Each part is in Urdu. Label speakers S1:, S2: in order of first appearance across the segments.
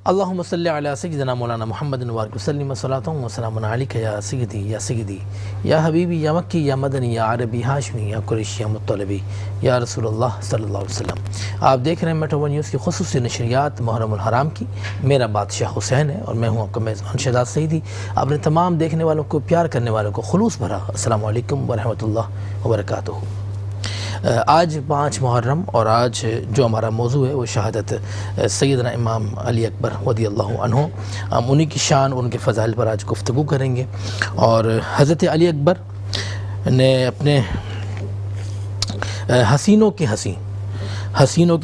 S1: اللہم صلی علی سیدنا مولانا محمد وبارک وسلم صلاۃ و سلام علیک یا سیدی یا حبیبی یا مکی یا مدنی یا عربی ہاشمی یا قریشی یا مطلبی یا رسول اللہ صلی اللہ علیہ وسلم۔ آپ دیکھ رہے ہیں میٹرو ون نیوز کی خصوصی نشریات محرم الحرام کی۔ میرا بادشاہ حسین ہے اور میں ہوں آپ کا میزبان شہزاد سعیدی۔ اپنے تمام دیکھنے والوں کو، پیار کرنے والوں کو خلوص بھرا السلام علیکم ورحمۃ اللہ وبرکاتہ۔ آج 5 محرم اور آج جو ہمارا موضوع ہے وہ شہادت سیدنا امام علی اکبر رضی اللہ عنہ، ہم انہی کی شان اور ان کے فضائل پر آج گفتگو کریں گے۔ اور حضرت علی اکبر نے اپنے حسینوں کے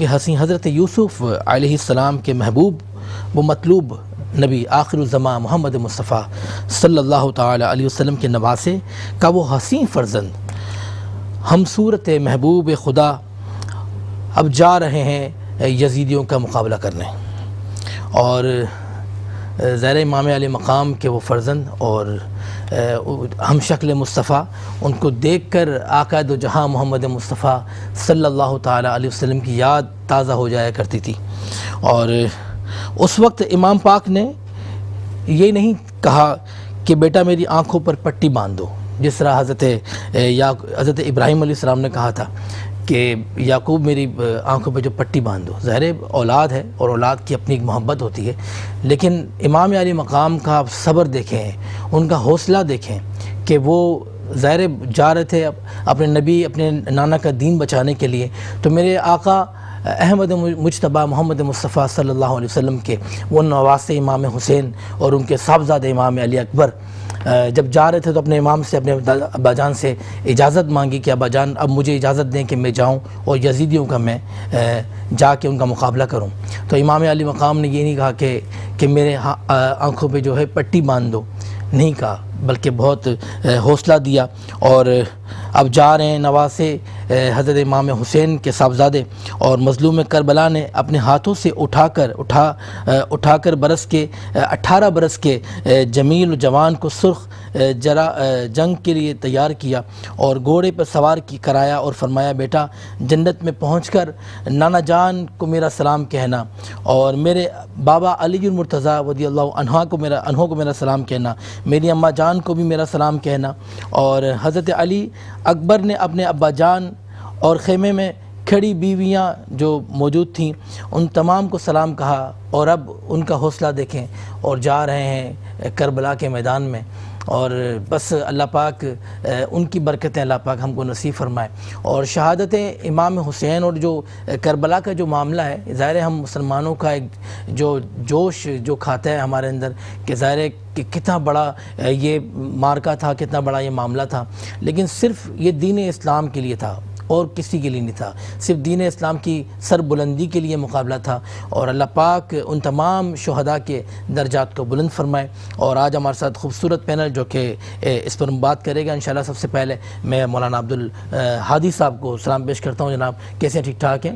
S1: حسین حضرت یوسف علیہ السلام کے محبوب و مطلوب نبی آخر الزمان محمد مصطفیٰ صلی اللہ تعالی علیہ وسلم کے نواسے کا وہ حسین فرزند ہم صورت محبوب خدا اب جا رہے ہیں یزیدیوں کا مقابلہ کرنے، اور زیر امام علی مقام کے وہ فرزند اور ہم شکل مصطفیٰ، ان کو دیکھ کر آقا دو جہاں محمد مصطفیٰ صلی اللہ تعالی علیہ وسلم کی یاد تازہ ہو جایا کرتی تھی۔ اور اس وقت امام پاک نے یہ نہیں کہا کہ بیٹا میری آنکھوں پر پٹی باندھ دو، جس طرح حضرت ابراہیم علیہ السلام نے کہا تھا کہ یعقوب میری آنکھوں پہ جو پٹی باندھ دو۔ ظاہر اولاد ہے اور اولاد کی اپنی ایک محبت ہوتی ہے، لیکن امام علی مقام کا آپ صبر دیکھیں، ان کا حوصلہ دیکھیں کہ وہ ظاہر جا رہے تھے اپنے نبی، اپنے نانا کا دین بچانے کے لیے، تو میرے آقا احمد مجتبیٰ محمد مصطفیٰ صلی اللہ علیہ وسلم کے وہ نواسے امام حسین اور ان کے صاحبزادے امام علی اکبر جب جا رہے تھے تو اپنے امام سے، اپنے ابا جان سے اجازت مانگی کہ ابا جان اب مجھے اجازت دیں کہ میں جاؤں اور یزیدیوں کا میں جا کے ان کا مقابلہ کروں۔ تو امام علی مقام نے یہ نہیں کہا کہ میرے آنکھوں پہ جو ہے پٹی باندھ دو، نہیں کہا، بلکہ بہت حوصلہ دیا۔ اور اب جا رہے ہیں نواسے حضرت امام حسین کے صاحبزادے، اور مظلوم کربلا نے اپنے ہاتھوں سے اٹھا کر برس کے 18 برس کے جمیل جوان کو سرخ جنگ کے لیے تیار کیا اور گھوڑے پر سوار کرایا اور فرمایا بیٹا جنت میں پہنچ کر نانا جان کو میرا سلام کہنا، اور میرے بابا علی المرتضیٰ رضی اللہ عنہ کو میرا سلام کہنا، میری اماں جان کو بھی میرا سلام کہنا۔ اور حضرت علی اکبر نے اپنے ابا جان اور خیمے میں کھڑی بیویاں جو موجود تھیں ان تمام کو سلام کہا، اور اب ان کا حوصلہ دیکھیں اور جا رہے ہیں کربلا کے میدان میں۔ اور بس اللہ پاک ان کی برکتیں اللہ پاک ہم کو نصیب فرمائے۔ اور شہادت امام حسین اور جو کربلا کا جو معاملہ ہے، ظاہر ہم مسلمانوں کا ایک جو جوش جو کھاتا ہے ہمارے اندر کہ ظاہر ہے کہ کتنا بڑا یہ مارکا تھا، کتنا بڑا یہ معاملہ تھا، لیکن صرف یہ دین اسلام کے لیے تھا اور کسی کے لیے نہیں تھا، صرف دین اسلام کی سر بلندی کے لیے مقابلہ تھا۔ اور اللہ پاک ان تمام شہداء کے درجات کو بلند فرمائے۔ اور آج ہمارے ساتھ خوبصورت پینل جو کہ اس پر بات کرے گا انشاءاللہ، سب سے پہلے میں مولانا عبدالہادی صاحب کو سلام پیش کرتا ہوں۔ جناب کیسے ہیں؟ ٹھیک ٹھاک ہیں؟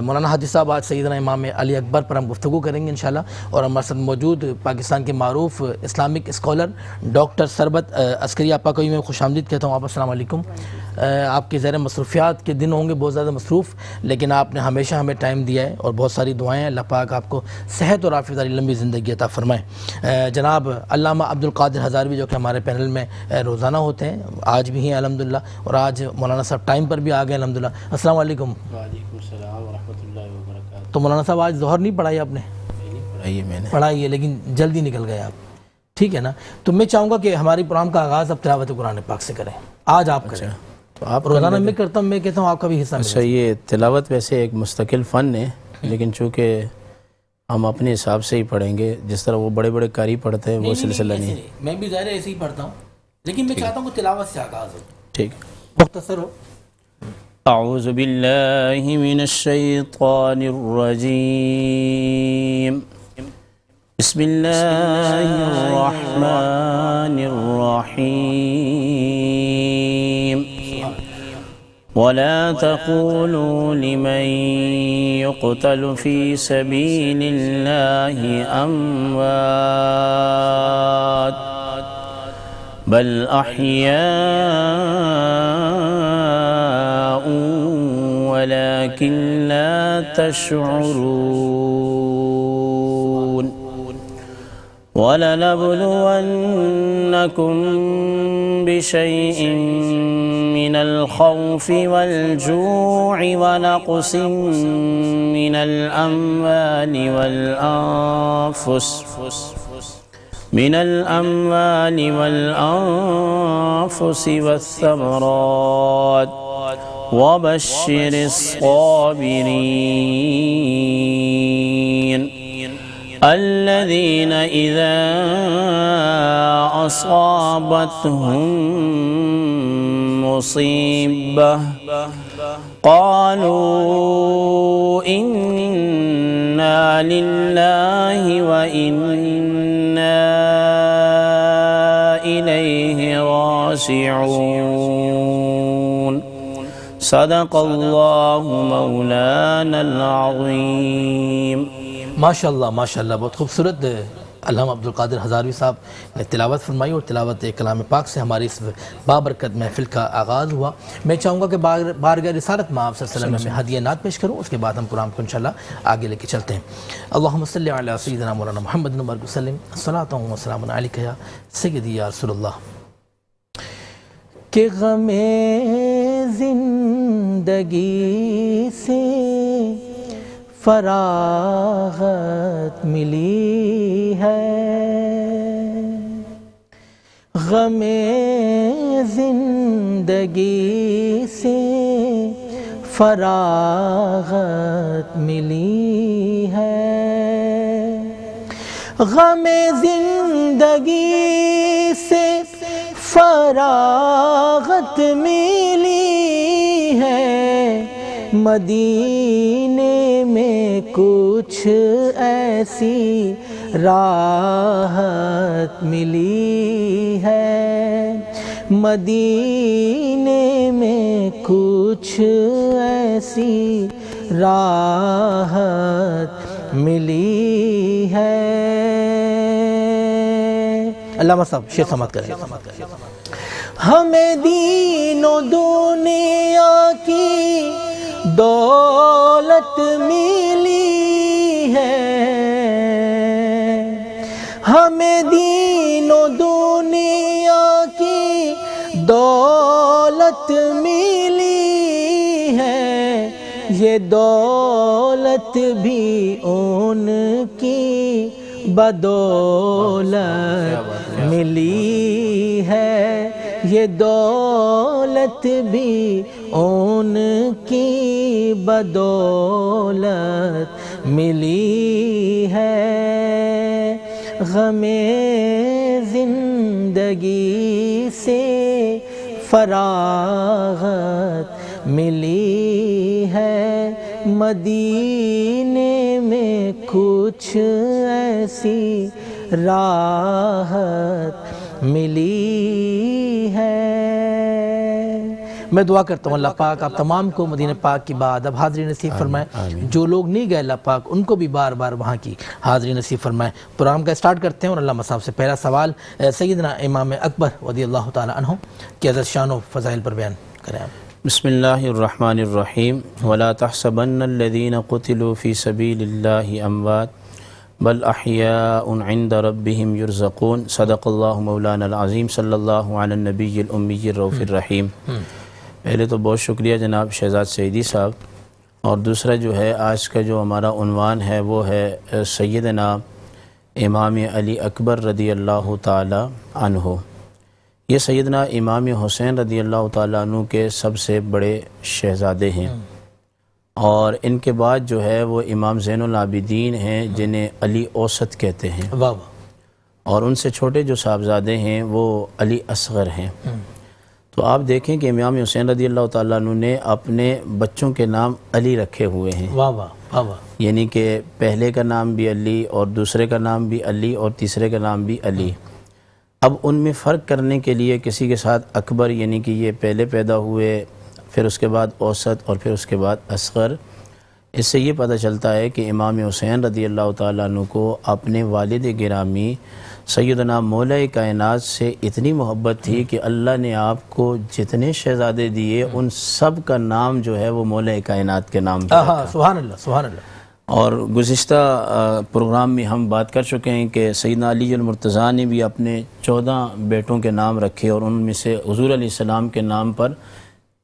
S1: مولانا ہادی صاحب آج سیدنا امام علی اکبر پر ہم گفتگو کریں گے انشاءاللہ، اور ہمارے ساتھ موجود پاکستان کے معروف اسلامک اسکالر ڈاکٹر سربت عسکری آپا کو بھی میں خوش آمدید کہتا ہوں۔ آپ السلام علیکم۔ آپ کے زیر مصروفیات کے دن ہوں گے بہت زیادہ مصروف، لیکن آپ نے ہمیشہ ہمیں ٹائم دیا ہے اور بہت ساری دعائیں ہیں، اللہ پاک آپ کو صحت اور عافیت والی لمبی زندگی عطا فرمائے۔ جناب علامہ عبدالقادر ہزاروی جو کہ ہمارے پینل میں روزانہ ہوتے ہیں، آج بھی ہیں الحمدللہ، اور آج مولانا صاحب ٹائم پر بھی آ گئے الحمدللہ۔ السلام علیکم۔
S2: وعلیکم السلام ورحمۃ اللہ وبرکاتہ۔
S1: تو مولانا صاحب آج ظہر نہیں پڑھائی آپ نے؟
S2: پڑھائی ہے میں نے،
S1: پڑھائی ہے لیکن جلدی نکل گئے آپ، ٹھیک ہے نا؟ تو میں چاہوں گا کہ ہماری پروگرام کا آغاز اب تلاوت قرآن پاک سے کریں، آج آپ کریں۔
S2: تو آپ
S1: روزانہ میں کرتا ہوں، میں کہتا ہوں آپ کا بھی حصہ
S2: اچھا، یہ تلاوت ویسے ایک مستقل فن ہے، لیکن چونکہ ہم اپنے حساب سے ہی پڑھیں گے، جس طرح وہ بڑے بڑے قاری پڑھتے ہیں وہ سلسلہ نہیں ہے۔
S1: میں بھی ظاہر ایسے ہی پڑھتا ہوں، لیکن میں چاہتا ہوں کہ تلاوت سے آغاز ہو،
S2: ٹھیک،
S1: مختصر ہو۔
S2: اعوذ باللہ من الشیطان الرجیم، بسم اللہ الرحمن الرحیم، ولا تقولوا لمن يقتل في سبيل الله أموات بل أحياء ولكن لا تشعرون۔ وَلَنَبْلُوَنَّكُمْ بِشَيْءٍ مِّنَ الْخَوْفِ وَالْجُوعِ وَنَقْصٍ مِّنَ الْأَمْوَالِ وَالْأَنفُسِ وَالثَّمَرَاتِ وَبَشِّرِ الصَّابِرِينَ الذين إذا أصابتهم مصيبة قالوا إنا لله وإنا إليه راجعون صدق الله مولانا العظيم۔
S1: ماشاءاللہ ماشاءاللہ، بہت خوبصورت علامہ عبدالقادر ہزاروی صاحب نے تلاوت فرمائی، اور تلاوت کلام پاک سے ہماری اس بابرکت محفل کا آغاز ہوا۔ میں چاہوں گا کہ بارگاہ رسالت میں آپ صلی اللہ علیہ وسلم میں ہدیہ نعت پیش کروں، اس کے بعد ہم قرآن کو انشاءاللہ آگے لے کے چلتے ہیں۔ اللہم صلی علی سیدنا مولانا محمد وبارک وسلم، الصلاۃ والسلام علیک یا سیدی یا رسول اللہ۔ کہ غم زندگی سے فراغت ملی ہے، غم زندگی سے فراغت ملی ہے، غم زندگی سے فراغت ملی ہے، مدینے میں کچھ ایسی راحت ملی ہے، مدینے میں کچھ ایسی راحت ملی ہے۔ علامہ صاحب شعر سماعت کریں۔ ہمیں دین و دنیا کی دولت ملی ہے، ہمیں دین و دنیا کی دولت ملی ہے، یہ دولت بھی ان کی بدولت ملی ہے، یہ دولت بھی ان کی بدولت ملی ہے، غم زندگی سے فراغت ملی ہے، مدینے میں کچھ ایسی راحت ملی ہے۔ میں دعا کرتا ہوں اللہ پاک آپ تمام کو مدینہ پاک کی بعد اب حاضری نصیب فرمائے، جو لوگ نہیں گئے اللہ پاک ان کو بھی بار بار وہاں کی حاضری نصیب فرمائے۔ پروگرام کا سٹارٹ کرتے ہیں، اور علامہ صاحب سے پہلا سوال سیدنا امام اکبر رضی اللہ تعالی عنہ کی عزت شان و فضائل پر بیان کریں آپ۔
S2: بسم اللہ الرحمن الرحیم۔ ولا تحسبن الذین قتلوا فی سبیل اللہ اموات بل احیاء عند ربهم یرزقون صدق اللہ مولانا العظیم صلی اللہ علی النبی الامی الرؤوف الرحیم۔ پہلے تو بہت شکریہ جناب شہزاد سعیدی صاحب، اور دوسرا جو ہے آج کا جو ہمارا عنوان ہے وہ ہے سیدنا امام علی اکبر رضی اللہ تعالی عنہ۔ یہ سیدنا امام حسین رضی اللہ تعالیٰ عنہ کے سب سے بڑے شہزادے ہیں، اور ان کے بعد جو ہے وہ امام زین العابدین ہیں جنہیں علی اوسط کہتے ہیں، اور ان سے چھوٹے جو صاحبزادے ہیں وہ علی اصغر ہیں۔ تو آپ دیکھیں کہ امام حسین رضی اللہ تعالیٰ عنہ نے اپنے بچوں کے نام علی رکھے ہوئے ہیں، یعنی کہ پہلے کا نام بھی علی، اور دوسرے کا نام بھی علی، اور تیسرے کا نام بھی علی۔ اب ان میں فرق کرنے کے لیے کسی کے ساتھ اکبر یعنی کہ یہ پہلے پیدا ہوئے، پھر اس کے بعد اوسط، اور پھر اس کے بعد اصغر، اس سے یہ پتہ چلتا ہے کہ امام حسین رضی اللہ تعالیٰ عنہ کو اپنے والد گرامی سیدنا مولا کائنات سے اتنی محبت تھی کہ اللہ نے آپ کو جتنے شہزادے دیے ان سب کا نام جو ہے وہ مولا کائنات کے نام پہ رکھا۔
S1: سبحان اللہ سبحان اللہ۔
S2: اور گزشتہ پروگرام میں ہم بات کر چکے ہیں کہ سیدنا علی المرتضیٰ نے بھی اپنے 14 بیٹوں کے نام رکھے اور ان میں سے حضور علیہ السلام کے نام پر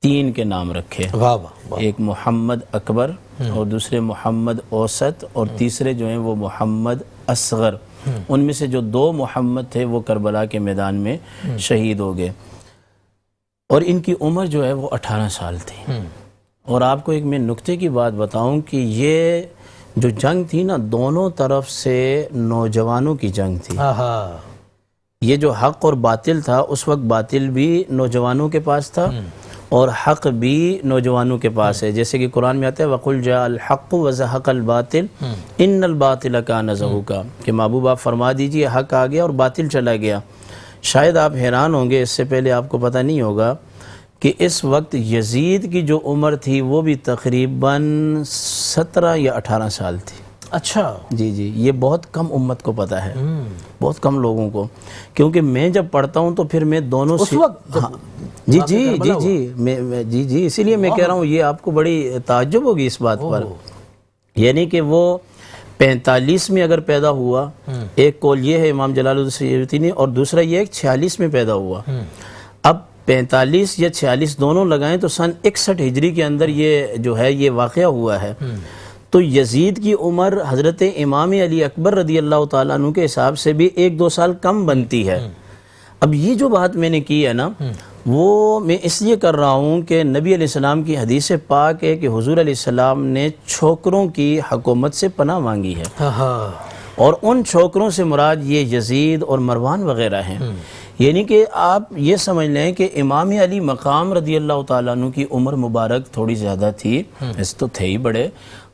S2: 3 کے نام رکھے.
S1: واہ واہ.
S2: ایک محمد اکبر اور دوسرے محمد اوسط اور تیسرے جو ہیں وہ محمد اصغر. ان میں سے جو 2 محمد تھے وہ کربلا کے میدان میں شہید ہو گئے اور ان کی عمر جو ہے وہ 18 سال تھی. اور آپ کو ایک میں نکتے کی بات بتاؤں کہ یہ جو جنگ تھی نا دونوں طرف سے نوجوانوں کی جنگ تھی. یہ جو حق اور باطل تھا اس وقت باطل بھی نوجوانوں کے پاس تھا اور حق بھی نوجوانوں کے پاس ہے. جیسے کہ قرآن میں آتا ہے وَقُلْ جَاءَ الْحَقُّ وَزَهَقَ الْبَاطِلُ إِنَّ الْبَاطِلَ كَانَ زَهُوقًا کہ محبوب آپ فرما دیجئے حق آ گیا اور باطل چلا گیا. شاید آپ حیران ہوں گے، اس سے پہلے آپ کو پتہ نہیں ہوگا کہ اس وقت یزید کی جو عمر تھی وہ بھی تقریباً 17 یا 18 سال تھی.
S1: اچھا.
S2: جی یہ بہت کم امت کو پتہ ہے، بہت کم لوگوں کو، کیونکہ میں جب پڑھتا ہوں تو پھر میں دونوں
S1: اس وقت
S2: جی اسی لیے میں کہہ رہا ہوں یہ آپ کو بڑی تعجب ہوگی اس بات پر. یعنی کہ وہ 45 میں اگر پیدا ہوا، ایک قول یہ ہے امام جلال الدین سیوطی نے، اور دوسرا یہ ہے 46 میں پیدا ہوا. اب 45 یا 46 دونوں لگائیں تو سن 61 ہجری کے اندر یہ جو ہے یہ واقعہ ہوا ہے. تو یزید کی عمر حضرت امام علی اکبر رضی اللہ تعالیٰ عنہ کے حساب سے بھی 1-2 سال کم بنتی ہے. اب یہ جو بات میں نے کی ہے نا وہ میں اس لیے کر رہا ہوں کہ نبی علیہ السلام کی حدیث پاک ہے کہ حضور علیہ السلام نے چھوکروں کی حکومت سے پناہ مانگی ہے اور ان چھوکروں سے مراد یہ یزید اور مروان وغیرہ ہیں. یعنی کہ آپ یہ سمجھ لیں کہ امام علی مقام رضی اللہ تعالیٰ عنہ کی عمر مبارک تھوڑی زیادہ تھی، اس تو تھے ہی بڑے،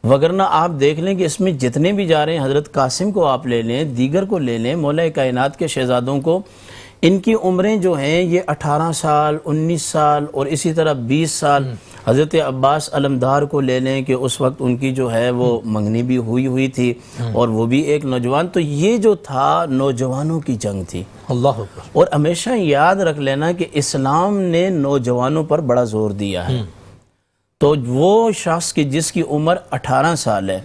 S2: وگرنہ آپ دیکھ لیں کہ اس میں جتنے بھی جا رہے ہیں، حضرت قاسم کو آپ لے لیں، دیگر کو لے لیں، مولا کائنات کے شہزادوں کو، ان کی عمریں جو ہیں یہ 18 سال 19 سال اور اسی طرح 20 سال. حضرت عباس علمدار کو لے لیں کہ اس وقت ان کی جو ہے وہ منگنی بھی ہوئی تھی اور وہ بھی ایک نوجوان. تو یہ جو تھا نوجوانوں کی جنگ تھی.
S1: اللہ اکبر.
S2: اور ہمیشہ یاد رکھ لینا کہ اسلام نے نوجوانوں پر بڑا زور دیا ہے. تو وہ شخص کی جس کی عمر 18 سال ہے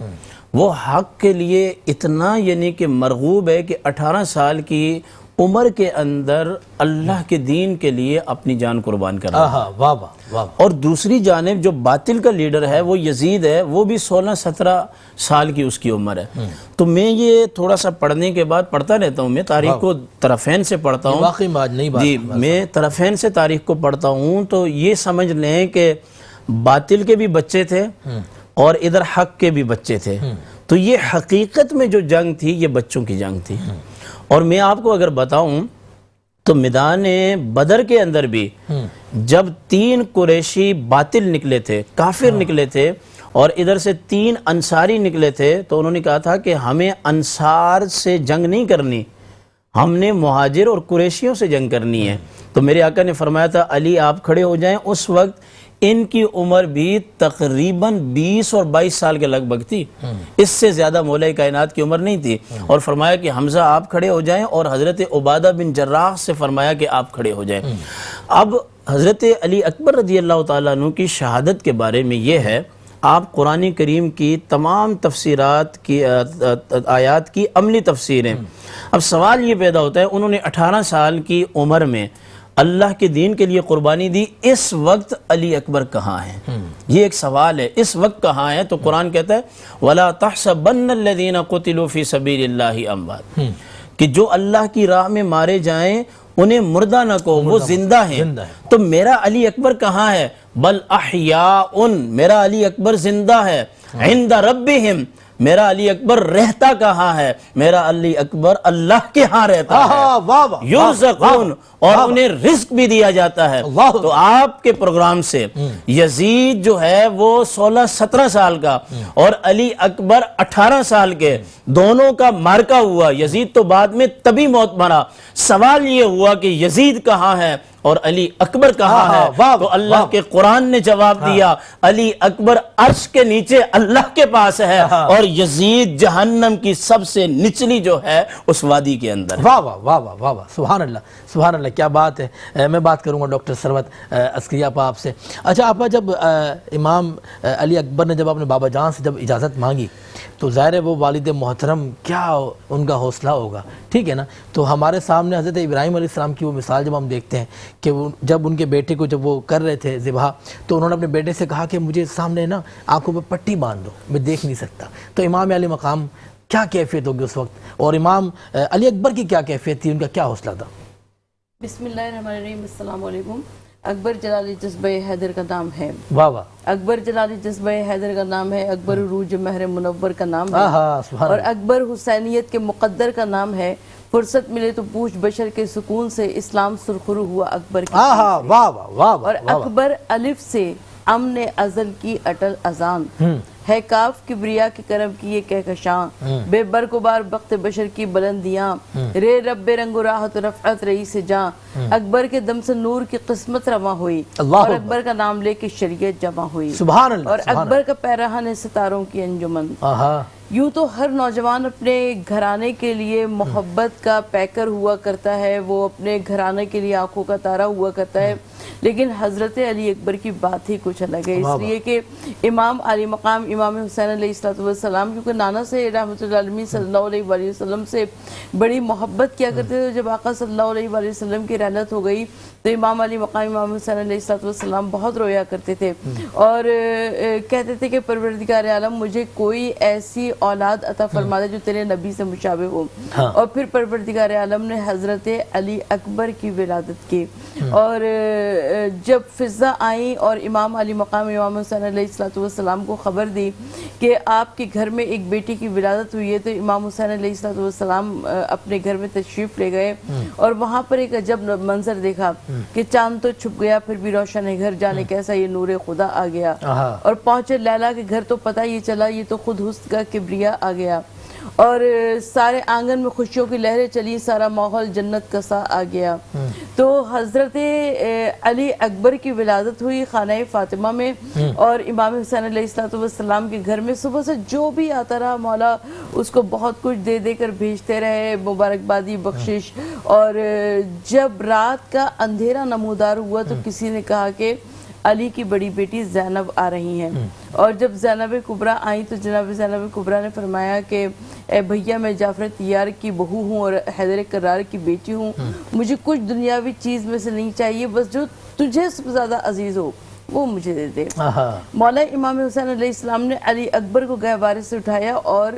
S2: وہ حق کے لیے اتنا یعنی کہ مرغوب ہے کہ 18 سال کی عمر کے اندر اللہ کے دین کے لیے اپنی جان قربان کر رہا ہے.
S1: واہ واہ. اور
S2: دوسری جانب جو باطل کا لیڈر ہے وہ یزید ہے، وہ بھی 16-17 سال کی اس کی عمر ہے. تو میں یہ تھوڑا سا پڑھنے کے بعد پڑھتا رہتا ہوں، میں تاریخ کو طرفین سے پڑھتا ہوں.
S1: واقعی بات نہیں بات.
S2: جی میں طرفین سے تاریخ کو پڑھتا ہوں تو یہ سمجھ لیں کہ باطل کے بھی بچے تھے اور ادھر حق کے بھی بچے تھے. تو یہ حقیقت میں جو جنگ تھی یہ بچوں کی جنگ تھی. اور میں آپ کو اگر بتاؤں تو میدان بدر کے اندر بھی جب 3 قریشی باطل نکلے تھے، کافر نکلے تھے، اور ادھر سے 3 انصاری نکلے تھے، تو انہوں نے کہا تھا کہ ہمیں انصار سے جنگ نہیں کرنی، ہم نے مہاجر اور قریشیوں سے جنگ کرنی ہے. تو میرے آقا نے فرمایا تھا علی آپ کھڑے ہو جائیں. اس وقت ان کی عمر بھی تقریباً 20 اور 22 سال کے لگ بھگ تھی، اس سے زیادہ مولا کائنات کی عمر نہیں تھی. اور فرمایا کہ حمزہ آپ کھڑے ہو جائیں، اور حضرت عبادہ بن جراح سے فرمایا کہ آپ کھڑے ہو جائیں. اب حضرت علی اکبر رضی اللہ تعالیٰ عنہ کی شہادت کے بارے میں یہ ہے، آپ قرآن کریم کی تمام تفسیرات کی آیات کی عملی تفسیریں. اب سوال یہ پیدا ہوتا ہے انہوں نے 18 سال کی عمر میں اللہ کے دین کے لیے قربانی دی، اس وقت علی اکبر کہاں ہیں؟ یہ ایک سوال ہے، اس وقت کہاں ہیں؟ تو قرآن کہتا ہے وَلَا تَحْسَبَنَّ الَّذِينَ قُتِلُوا فِي سَبِيلِ اللَّهِ أَمْوَاتٌ کہ جو اللہ کی راہ میں مارے جائیں انہیں مردہ نہ کو، وہ زندہ ہیں. تو میرا علی اکبر کہاں ہے؟ بل احیاء، میرا علی اکبر زندہ ہے. عند ربہم، میرا علی اکبر رہتا کہاں ہے؟ میرا علی اکبر اللہ کے ہاں رہتا ہے. یرزقون، اور انہیں رزق بھی دیا جاتا ہے. تو آپ کے پروگرام سے یزید جو ہے وہ 16-17 سال کا اور علی اکبر 18 سال کے، دونوں کا مارکا ہوا. یزید تو بعد میں تبھی موت مرا. سوال یہ ہوا کہ یزید کہاں ہے اور علی اکبر کہاں ہے؟ تو اللہ کے قرآن نے جواب دیا علی اکبر عرش کے نیچے اللہ کے پاس ہے اور یزید جہنم کی سب سے نچلی جو ہے اس وادی کے اندر.
S1: واہ واہ واہ واہ واہ واہ، سبحان اللہ سبحان اللہ، کیا بات ہے. میں بات کروں گا ڈاکٹر ثروت عسکری آپ سے. اچھا آپا، جب امام علی اکبر نے جب اپنے بابا جان سے جب اجازت مانگی تو ظاہر ہے وہ والد محترم کیا ان کا حوصلہ ہوگا، ٹھیک ہے نا. تو ہمارے سامنے حضرت ابراہیم علیہ السلام کی وہ مثال جب ہم دیکھتے ہیں کہ وہ جب ان کے بیٹے کو جب وہ کر رہے تھے ذبح، تو انہوں نے اپنے بیٹے سے کہا کہ مجھے سامنے نا آنکھوں پہ پٹی باندھ دو، میں دیکھ نہیں سکتا. تو امام علی مقام کیا کیفیت ہوگی اس وقت، اور امام علی اکبر کی کیا کیفیت تھی، ان کا کیا حوصلہ تھا؟
S3: بسم اللہ الرحمن الرحیم. السلام علیکم. اکبر جلالی جذبہ حیدر کا نام ہے.
S1: واہ واہ.
S3: اکبر جلالی جذبہ حیدر کا نام ہے. اکبر عروج مہر منور کا نام ہے.
S1: سبحان
S3: اور
S1: اللہ.
S3: اکبر حسینیت کے مقدر کا نام ہے. فرصت ملے تو پوچھ بشر کے سکون سے اسلام سرخرو ہوا اکبر کی.
S1: واہ واہ واہ.
S3: اور اکبر الف سے امن ازل کی اٹل اذان ہے. کاف کبریا کے کرم کی یہ کہکشاں، بے برقبار بخت بشر کی بلندیاں، رے رب رنگ و راحت رفعت رئی سے جاں. اکبر کے دم سے نور کی قسمت رواں ہوئی، اور اکبر کا نام لے کے شریعت جمع ہوئی.
S1: سبحان اللہ.
S3: اور اکبر کا پیراہن ہے ستاروں کی انجمن. یوں تو ہر نوجوان اپنے گھرانے کے لیے محبت کا پیکر ہوا کرتا ہے، وہ اپنے گھرانے کے لیے آنکھوں کا تارا ہوا کرتا ہے، لیکن حضرت علی اکبر کی بات ہی کچھ الگ ہے. اس لیے کہ امام علی مقام امام حسین علیہ السلام کیونکہ نانا سے رحمۃ اللہ علیہ صلی اللہ علیہ وآلہ وسلم سے بڑی محبت کیا کرتے تھے. جب آقا صلی اللہ علیہ وآلہ وسلم کی رحلت ہو گئی تو امام علی مقام امام حسین علیہ السلام بہت رویا کرتے تھے، اور کہتے تھے کہ پروردگار عالم مجھے کوئی ایسی اولاد عطا فرما دے جو تیرے نبی سے مشابہ ہو. اور پھر پروردگار عالم نے حضرت علی اکبر کی ولادت کی. اور جب فضا آئیں اور امام علی مقام امام حسین علیہ السلام کو خبر دی کہ آپ کے گھر میں ایک بیٹی کی ولادت ہوئی ہے، تو امام حسین علیہ السلام اپنے گھر میں تشریف لے گئے، اور وہاں پر ایک عجب منظر دیکھا کہ چاند تو چھپ گیا پھر بھی روشن ہے گھر، جانے کیسا یہ نور خدا آ گیا. اور پہنچے لیلا کے گھر تو پتہ یہ چلا یہ تو خود حسن کا کبریا آ گیا. اور سارے آنگن میں خوشیوں کی لہریں چلی، سارا ماحول جنت کا سا آ گیا. تو حضرت علی اکبر کی ولادت ہوئی خانہ فاطمہ میں، اور امام حسین علیہ السلام کے گھر میں صبح سے جو بھی آتا رہا مولا اس کو بہت کچھ دے دے کر بھیجتے رہے، مبارکبادی بخشش. اور جب رات کا اندھیرا نمودار ہوا تو کسی نے کہا کہ علی کی بڑی بیٹی زینب آ رہی ہیں. اور جب زینب کبریٰ آئیں تو جناب زینب کبریٰ نے فرمایا کہ اے بھیا میں جعفر طیار کی بہو ہوں اور حیدر کرار کی بیٹی ہوں، مجھے کچھ دنیاوی چیز میں سے نہیں چاہیے، بس جو تجھے سب سے زیادہ عزیز ہو وہ مجھے دے دے. مولا امام حسین علیہ السلام نے علی اکبر کو گہوارے سے اٹھایا اور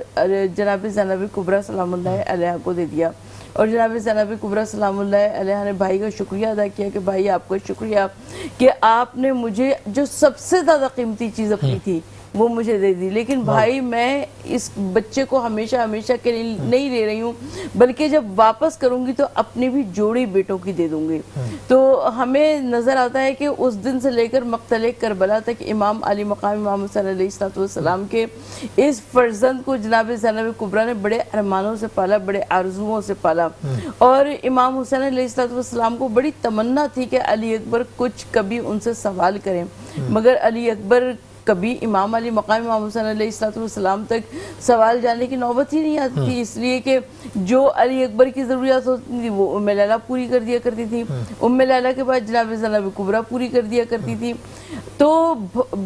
S3: جناب زینب کبریٰ سلام اللہ علیہ کو دے دیا. اور جناب زینب کبریٰ سلام اللہ علیہ نے بھائی کا شکریہ ادا کیا کہ بھائی آپ کا شکریہ کہ آپ نے مجھے جو سب سے زیادہ قیمتی چیز اپنی تھی وہ مجھے دے دی، لیکن بھائی میں اس بچے کو ہمیشہ ہمیشہ کے لیے نہیں لے رہی ہوں، بلکہ جب واپس کروں گی تو اپنی بھی جوڑی بیٹوں کی دے دوں گی. تو ہمیں نظر آتا ہے کہ اس دن سے لے کر مقتل کربلا تک امام علی مقام امام حسین علیہ السلام کے اس فرزند کو جناب زینب کبریٰ نے بڑے ارمانوں سے پالا، بڑے آرزوؤں سے پالا. اور امام حسین علیہ السلام کو بڑی تمنا تھی کہ علی اکبر کچھ کبھی ان سے سوال کریں، مگر علی اکبر کبھی امام علی مقام امام حسین علیہ السلام تک سوال جانے کی نوبت ہی نہیں آتی تھی، اس لیے کہ جو علی اکبر کی ضروریات ہوتی تھی وہ ام لیلہ پوری کر دیا کرتی تھی، ام لیلہ کے بعد جناب زینب کبریٰ پوری کر دیا کرتی تھی. تو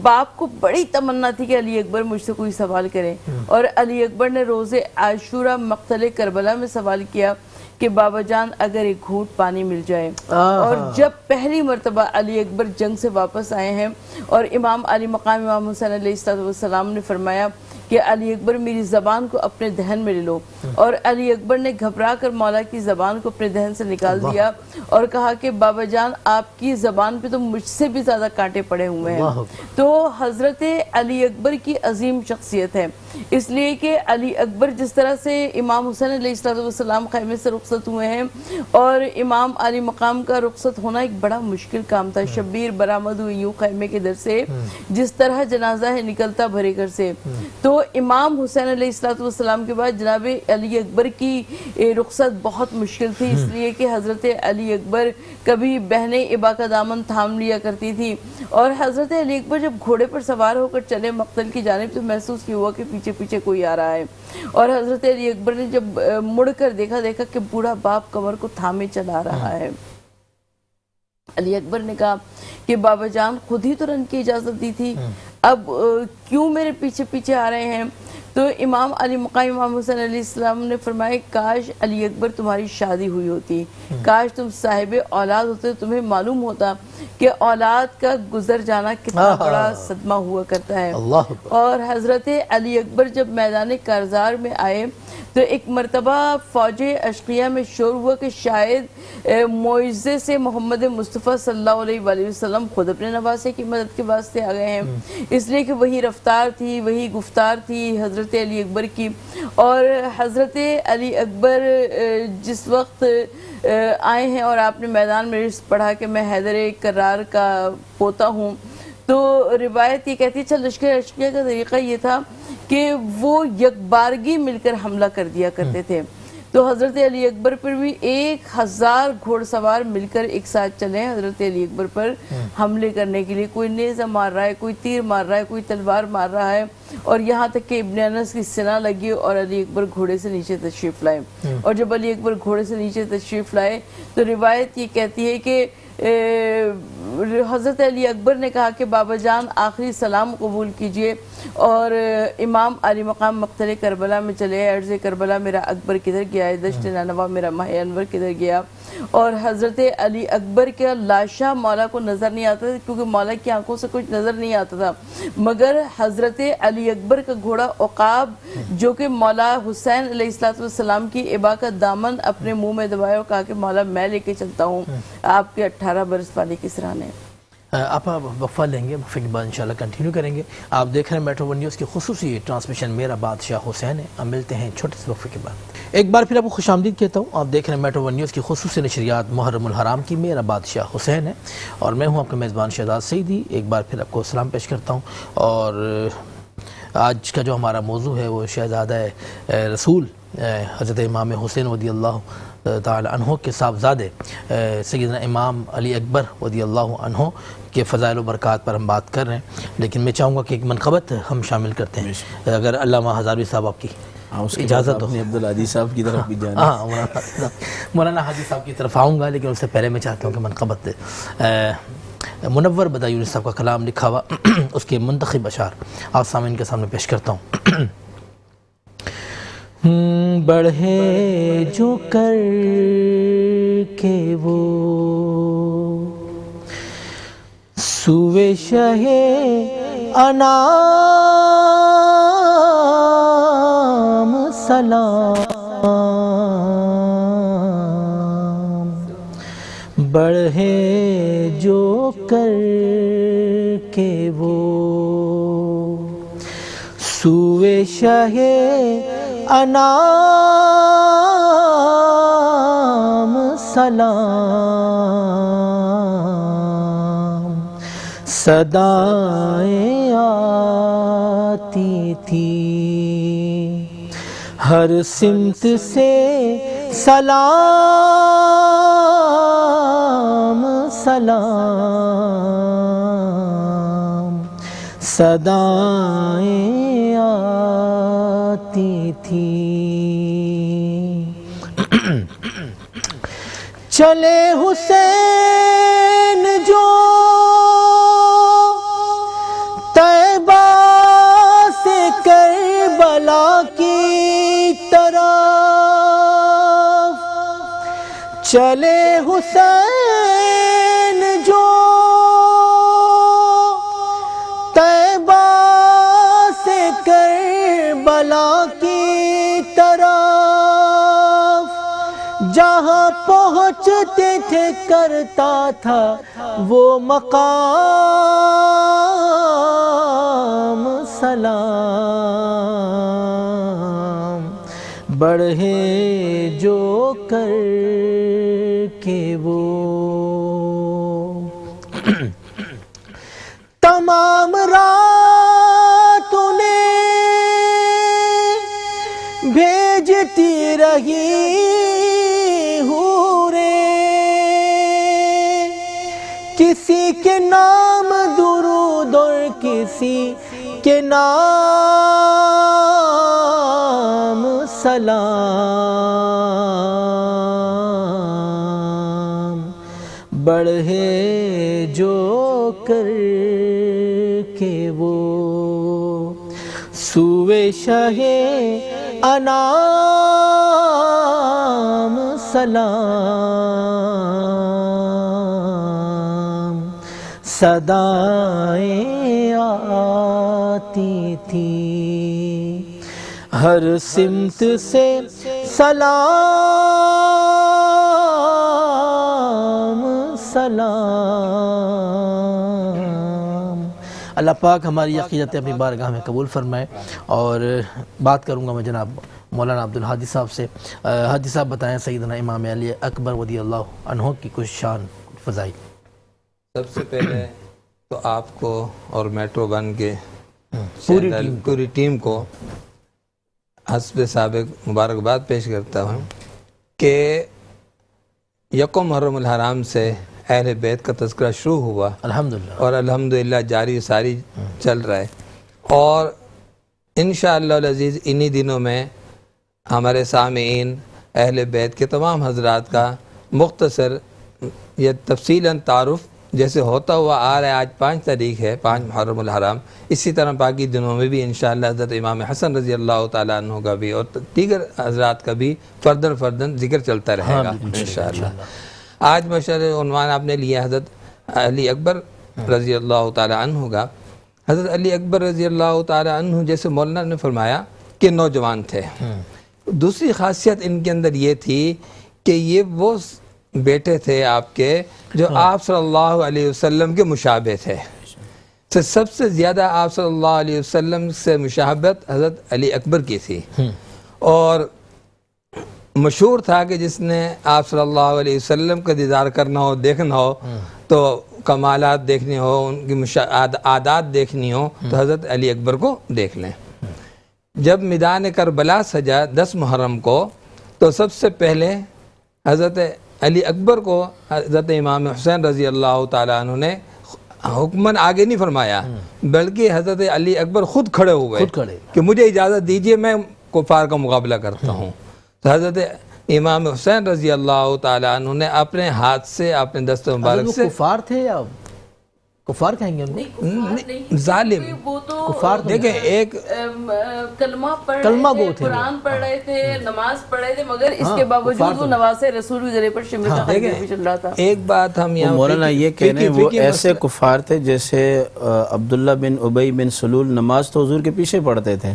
S3: باپ کو بڑی تمنا تھی کہ علی اکبر مجھ سے کوئی سوال کرے، اور علی اکبر نے روز عاشورہ مقتل کربلا میں سوال کیا کہ بابا جان اگر ایک گھونٹ پانی مل جائے. اور جب پہلی مرتبہ علی اکبر جنگ سے واپس آئے ہیں اور امام علی مقام امام حسین علیہ السلام نے فرمایا کہ علی اکبر میری زبان کو اپنے دہن میں لے لو، اور علی اکبر نے گھبرا کر مولا کی زبان کو اپنے دہن سے نکال دیا اور کہا کہ بابا جان آپ کی زبان پہ تو مجھ سے بھی زیادہ کانٹے پڑے ہوئے ہیں. تو حضرت علی اکبر کی عظیم شخصیت ہے، اس لیے کہ علی اکبر جس طرح سے امام حسین علیہ السلام خیمے سے رخصت ہوئے ہیں، اور امام علی مقام کا رخصت ہونا ایک بڑا مشکل کام تھا. شبیر برآمد ہوئی یوں خیمے کے در سے، جس طرح جنازہ ہے نکلتا بھرے گھر سے. تو امام حسین علیہ السلام کے بعد جناب علی اکبر کی رخصت بہت مشکل تھی، اس لیے کہ حضرت علی اکبر کبھی بہنیں ابا کا دامن تھام لیا کرتی تھی، اور حضرت علی اکبر جب گھوڑے پر سوار ہو کر چلے مقتل کی جانب تو محسوس کیا ہوا کہ پیچھے پیچھے کوئی آ رہا ہے. اور حضرت علی اکبر نے جب مڑ کر دیکھا کہ بوڑھا باپ کمر کو تھامے چلا رہا ہے. علی اکبر نے کہا کہ بابا جان خود ہی تو رن کی اجازت دی تھی، اب کیوں میرے پیچھے پیچھے آ رہے ہیں؟ تو امام علی مقام امام حسین علیہ السلام نے فرمایا کاش علی اکبر تمہاری شادی ہوئی ہوتی، کاش تم صاحب اولاد ہوتے، تمہیں معلوم ہوتا کہ اولاد کا گزر جانا کتنا بڑا صدمہ ہوا کرتا ہے۔ اور حضرت علی اکبر جب میدان کارزار میں آئے تو ایک مرتبہ فوج اشقیہ میں شور ہوا کہ شاید معجزے سے محمد مصطفیٰ صلی اللہ علیہ وآلہ وسلم خود اپنے نواسے کی مدد کے واسطے آ گئے ہیں، اس لیے کہ وہی رفتار تھی، وہی گفتار تھی حضرت علی اکبر کی۔ اور حضرت علی اکبر جس وقت آئے ہیں اور آپ نے میدان میں رزق پڑھا کہ میں حیدر کرار کا پوتا ہوں، تو روایت یہ کہتی ہے، اچھا لشکر اشقیہ کا طریقہ یہ تھا کہ وہ یکبارگی مل کر حملہ کر دیا کرتے تھے، تو حضرت علی اکبر پر بھی 1000 گھوڑ سوار مل کر ایک ساتھ چلے حضرت علی اکبر پر حملے کرنے کے لیے، کوئی نیزہ مار رہا ہے، کوئی تیر مار رہا ہے، کوئی تلوار مار رہا ہے، اور یہاں تک کہ ابن انس کی سنا لگی اور علی اکبر گھوڑے سے نیچے تشریف لائے۔ اور جب علی اکبر گھوڑے سے نیچے تشریف لائے تو روایت یہ کہتی ہے کہ حضرت علی اکبر نے کہا کہ بابا جان آخری سلام قبول کیجئے، اور امام علی مقام مقتل کربلا میں چلے، عرض کربلا میرا اکبر کدھر گیا ہے، دشت نینوا میرا ماہ انور کدھر گیا، اور حضرت علی اکبر کا لاشا مولا کو نظر نہیں آتا تھا کیونکہ مولا کی آنکھوں سے کچھ نظر نہیں آتا تھا، مگر حضرت علی اکبر کا گھوڑا عقاب جو کہ مولا حسین علیہ السلام کی ابا کا دامن اپنے منہ میں دبایا اور کہا کہ مولا میں لے کے چلتا ہوں آپ کے 18 برس والے کی سرانے۔
S1: آپ وقفہ لیں گے، وقفے کے بعد انشاءاللہ کنٹینیو کریں گے۔ آپ دیکھ رہے ہیں میٹرو ون نیوز کی خصوصی ٹرانسمیشن میرا بادشاہ حسین ہے۔ ہم ملتے ہیں چھوٹے سے وقفے کے بعد۔ ایک بار پھر آپ کو خوش آمدید کہتا ہوں، آپ دیکھ رہے ہیں میٹرو ون نیوز کی خصوصی نشریات محرم الحرام کی میرا بادشاہ حسین ہے، اور میں ہوں آپ کا میزبان شہزاد سعیدی۔ ایک بار پھر آپ کو سلام پیش کرتا ہوں، اور آج کا جو ہمارا موضوع ہے وہ شہزادہ رسول حضرت امام حسین رضی اللہ تعالی عنہ کے صاحبزادے سیدنا امام علی اکبر رضی اللہ عنہ کے فضائل و برکات پر ہم بات کر رہے ہیں، لیکن میں چاہوں گا کہ ایک منقبت ہم شامل کرتے ہیں، اگر علامہ ہزاروی صاحب آپ کی اجازت ہو۔
S2: عبدالعزیز صاحب کی طرف بھی جانا،
S1: ہاں مولانا حاجی صاحب کی طرف آؤں گا، لیکن اس سے پہلے میں چاہتا ہوں کہ منقبت منور بدایونی صاحب کا کلام لکھا ہوا اس کے منتخب اشعار آپ سامعین کے سامنے پیش کرتا ہوں۔ بڑھے جو کر کے وہ سوئے شہ انام سلام، بڑھے جو کر کے وہ سوئے شہ انام سلام، صدائیں آتی تھی ہر سمت سے، سلام سلام، صدائیں آتی تھی۔ چلے حسین جو طیبہ سے کربلا کی طرف، چلے حسین جو طیبہ سے کربلا کی طرف، جہاں پہنچتے تھے کرتا تھا وہ مقام سلام، بڑھے جو کر کے وہ تمام رات انہیں بھیجتی رہی کسی کے نام درود اور کسی کے نام سلام، بڑھے جو کر کے وہ سوئے شاہ انام سلام، صدائیں آتی تھی ہر سمت سے، سلام سلام۔ اللہ پاک ہماری عقیدت اپنی بارگاہ میں قبول فرمائے۔ اور بات کروں گا میں جناب مولانا عبدالہادی صاحب سے۔ حادی صاحب بتائیں سیدنا امام علی اکبر رضی اللہ عنہ کی کچھ شان فضائل۔
S4: سب سے پہلے تو آپ کو اور میٹرو ون کے پوری ٹیم کو حسب سابق مبارکباد پیش کرتا ہوں کہ یکم محرم الحرام سے اہل بیت کا تذکرہ شروع ہوا
S1: الحمدللہ،
S4: اور الحمدللہ جاری و ساری چل رہا ہے، اور انشاءاللہ العزیز انہی دنوں میں ہمارے سامعین اہل بیت کے تمام حضرات کا مختصر یہ تفصیلاً تعارف جیسے ہوتا ہوا آ رہا ہے۔ آج 5 تاریخ ہے، 5 محرم الحرام، اسی طرح باقی دنوں میں بھی انشاءاللہ حضرت امام حسن رضی اللہ تعالیٰ عنہ کا بھی اور دیگر حضرات کا بھی فرداً ذکر چلتا رہے گا انشاءاللہ۔ آج مشہور عنوان آپ نے لیا حضرت علی اکبر رضی اللہ تعالیٰ عنہ کا۔ حضرت علی اکبر رضی اللہ تعالیٰ عنہ جیسے مولانا نے فرمایا کہ نوجوان تھے، دوسری خاصیت ان کے اندر یہ تھی کہ یہ وہ بیٹے تھے آپ کے جو آپ صلی اللہ علیہ وسلم کے مشابہ تھے۔ تو سب سے زیادہ آپ صلی اللہ علیہ وسلم سے مشابہت حضرت علی اکبر کی تھی، اور مشہور تھا کہ جس نے آپ صلی اللہ علیہ وسلم کا دیدار کرنا ہو، دیکھنا ہو، تو کمالات دیکھنے ہو، ان کی عادات دیکھنی ہو تو حضرت علی اکبر کو دیکھ لیں۔ جب میدان کربلا سجا 10 محرم کو تو سب سے پہلے حضرت علی اکبر کو حضرت امام حسین رضی اللہ تعالیٰ عنہ نے حکماً آگے نہیں فرمایا، بلکہ حضرت علی اکبر خود کھڑے ہوئے کہ مجھے اجازت دیجئے میں کفار کا مقابلہ کرتا ہوں۔ تو حضرت امام حسین رضی اللہ تعالیٰ عنہ نے اپنے ہاتھ سے اپنے دست مبارک سے،
S1: کفار تھے یا کفار کہیں گے
S4: ظالم
S3: وہ تو
S4: دیکھیں ایک
S3: کلمہ پڑھ
S1: کلمہ
S3: رہے
S1: گو
S3: تھے،
S1: تھے،
S3: قرآن پڑھ رہے تھے، نماز پڑھ رہے تھے، مگر اس کے باوجود وہ نواز رسول بھی گلے پر شمع کا خنجر بھی چل رہا تھا۔
S4: ایک بات ہم یہاں
S2: مولانا یہ کہہ رہے ہیں وہ ایسے کفار تھے جیسے عبداللہ بن ابی بن سلول نماز تو حضور کے پیچھے پڑھتے تھے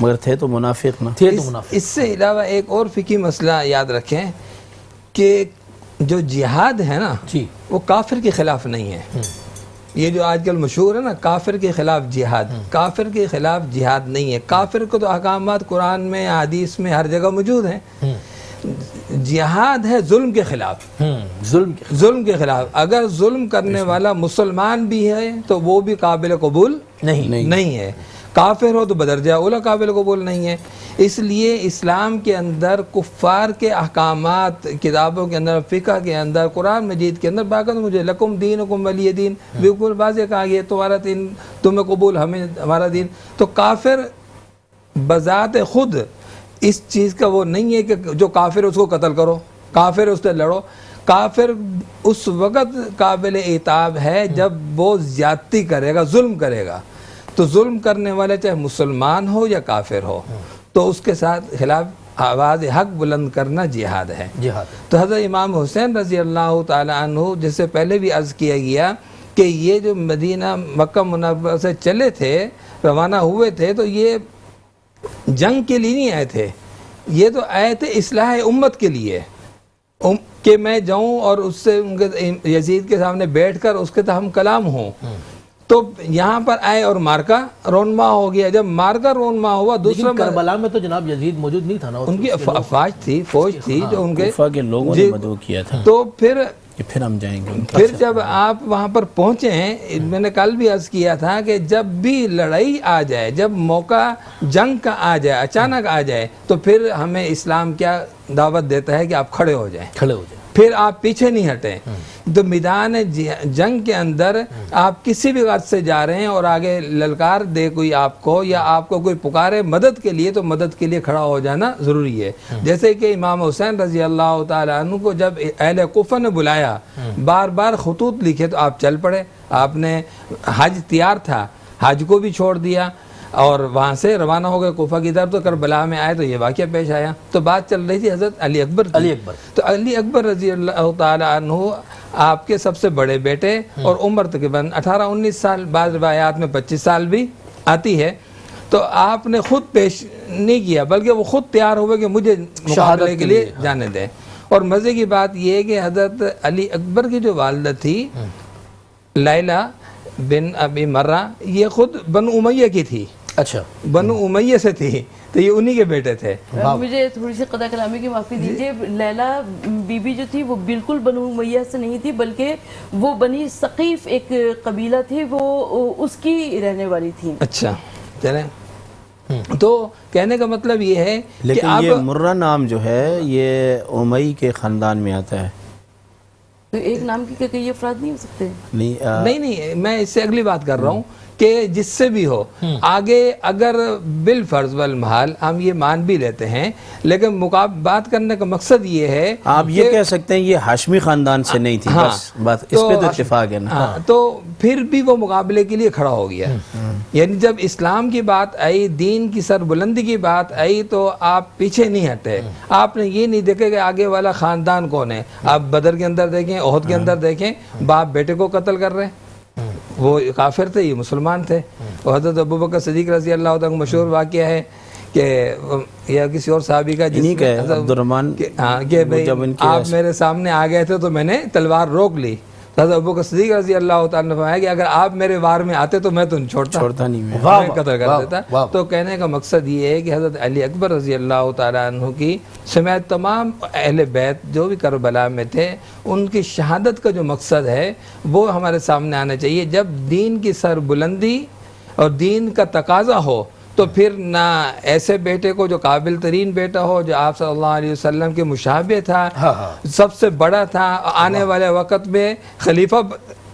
S2: مگر تھے تو منافق نہ تھے۔
S4: اس سے علاوہ ایک اور فقہی مسئلہ یاد رکھیں کہ جو جہاد ہے نا وہ کافر کے خلاف نہیں ہے۔ یہ جو آج کل مشہور ہے نا کافر کے خلاف جہاد، کافر کے خلاف جہاد نہیں ہے۔ کافر کو تو احکامات قرآن میں حدیث میں ہر جگہ موجود ہیں۔ جہاد ہے ظلم کے خلاف، ظلم کے خلاف۔ اگر ظلم کرنے والا مسلمان بھی ہے تو وہ بھی قابل قبول نہیں ہے، کافر ہو تو بدرجہ اولا قابل قبول نہیں ہے۔ اس لیے اسلام کے اندر کفار کے احکامات کتابوں کے اندر، فقہ کے اندر، قرآن مجید کے اندر باقاعدہ مجھے لکم دینکم ولی دین بالکل واضح کہا گیا، تمہارا دین تمہیں قبول، ہمیں ہمارا دین۔ تو کافر بذات خود اس چیز کا وہ نہیں ہے کہ جو کافر اس کو قتل کرو، کافر اس سے لڑو۔ کافر اس وقت قابل عتاب ہے جب وہ زیادتی کرے گا، ظلم کرے گا۔ تو ظلم کرنے والے چاہے مسلمان ہو یا کافر ہو تو اس کے ساتھ خلاف آواز حق بلند کرنا جہاد ہے۔ تو حضرت امام حسین رضی اللہ تعالیٰ عنہ جس سے پہلے بھی عرض کیا گیا کہ یہ جو مدینہ مکہ منورہ سے چلے تھے، روانہ ہوئے تھے، تو یہ جنگ کے لیے نہیں آئے تھے، یہ تو آئے تھے اصلاح امت کے لیے، کہ میں جاؤں اور اس سے یزید کے سامنے بیٹھ کر اس کے ہم کلام ہوں۔ تو یہاں پر آئے اور مارکا رونما ہو گیا۔ جب مارکا رونما ہوا دوسرا
S1: کربلا میں تو جناب یزید موجود نہیں تھا نا،
S4: ان کی فوج تھی جو ان کے
S2: لوگوں نے مدعو کیا تھا۔
S4: تو پھر
S2: ہم جائیں گے،
S4: پھر جب آپ وہاں پر پہنچے ہیں، میں نے کل بھی عرض کیا تھا کہ جب بھی لڑائی آ جائے، جب موقع جنگ کا آ جائے، اچانک آ جائے، تو پھر ہمیں اسلام کیا دعوت دیتا ہے کہ آپ کھڑے ہو جائیں، پھر آپ پیچھے نہیں ہٹیں۔ تو میدان جنگ کے اندر آپ کسی بھی غرض سے جا رہے ہیں اور آگے للکار دے کوئی آپ کو، یا آپ کو کوئی پکارے مدد کے لیے، تو مدد کے لیے کھڑا ہو جانا ضروری ہے۔ جیسے کہ امام حسین رضی اللہ تعالیٰ عنہ کو جب اہل کوفہ نے بلایا، بار بار خطوط لکھے، تو آپ چل پڑے۔ آپ نے حج تیار تھا، حج کو بھی چھوڑ دیا، اور وہاں سے روانہ ہو گئے کوفہ کی طرف، تو کربلا میں آئے تو یہ واقعہ پیش آیا. تو بات چل رہی تھی حضرت علی اکبر کی. تو علی اکبر رضی اللہ تعالی عنہ آپ کے سب سے بڑے بیٹے اور عمر تقریباً 18-19 سال، بعض روایات میں 25 سال بھی آتی ہے. تو آپ نے خود پیش نہیں کیا بلکہ وہ خود تیار ہوئے کہ مجھے مقابلے کے لیے جانے دیں. اور مزے کی بات یہ ہے کہ حضرت علی اکبر کی جو والدہ تھی لیلہ بن ابی مرہ، یہ خود بنو امیہ کی تھی. اچھا، بنو امیہ سے تھی، تو یہ انہی کے بیٹے تھے.
S3: مجھے تھوڑی سی قطع کلامی کی معافی دیجیے، لیلہ بی بی جو تھی وہ بالکل بنو امیہ سے نہیں تھی، بلکہ وہ بنی ثقیف ایک قبیلہ تھی، وہ اس کی رہنے والی تھی.
S4: اچھا چلیں، تو کہنے کا مطلب یہ ہے
S2: لیکن یہ مرہ نام جو ہے یہ امی کے خاندان میں آتا ہے.
S3: تو ایک نام کی کئی افراد نہیں ہو سکتے؟
S4: نہیں، میں اس سے اگلی بات کر رہا ہوں کہ جس سے بھی ہو آگے، اگر بالفرض والمحال ہم یہ مان بھی لیتے ہیں، لیکن بات کرنے کا مقصد یہ ہے،
S2: آپ یہ کہہ سکتے ہیں یہ ہاشمی خاندان سے نہیں تھی، بس بات اس پہ تو اتفاق ہے نا.
S4: تو پھر بھی وہ مقابلے کے لیے کھڑا ہو گیا. یعنی جب اسلام کی بات آئی، دین کی سربلندی کی بات آئی، تو آپ پیچھے نہیں ہٹے. آپ نے یہ نہیں دیکھے کہ آگے والا خاندان کون ہے. آپ بدر کے اندر دیکھیں، احد کے اندر دیکھیں، باپ بیٹے کو قتل کر رہے ہیں. وہ کافر تھے، یہ مسلمان تھے. اور حضرت ابوبکر صدیق رضی اللہ عنہ کا مشہور واقعہ ہے کہ یا کسی اور صحابی کا
S2: انہی کا ہے عبدالرحمن،
S4: کہ بھئی آپ میرے سامنے آ گئے تھے تو میں نے تلوار روک لی. حضرت ابوبکر صدیق رضی اللہ تعالیٰ نے فرمایا کہ اگر آپ میرے وار میں آتے تو میں تم چھوڑتا نہیں، میں قتل کر دیتا. تو کہنے کا مقصد یہ ہے کہ حضرت علی اکبر رضی اللہ تعالیٰ عنہ کی سمیت تمام اہل بیت جو بھی کربلا میں تھے، ان کی شہادت کا جو مقصد ہے وہ ہمارے سامنے آنا چاہیے. جب دین کی سربلندی اور دین کا تقاضا ہو تو پھر نہ ایسے بیٹے کو جو قابل ترین بیٹا ہو، جو آپ صلی اللہ علیہ وسلم کے مشابہ تھا، سب سے بڑا تھا، آنے والے وقت میں خلیفہ،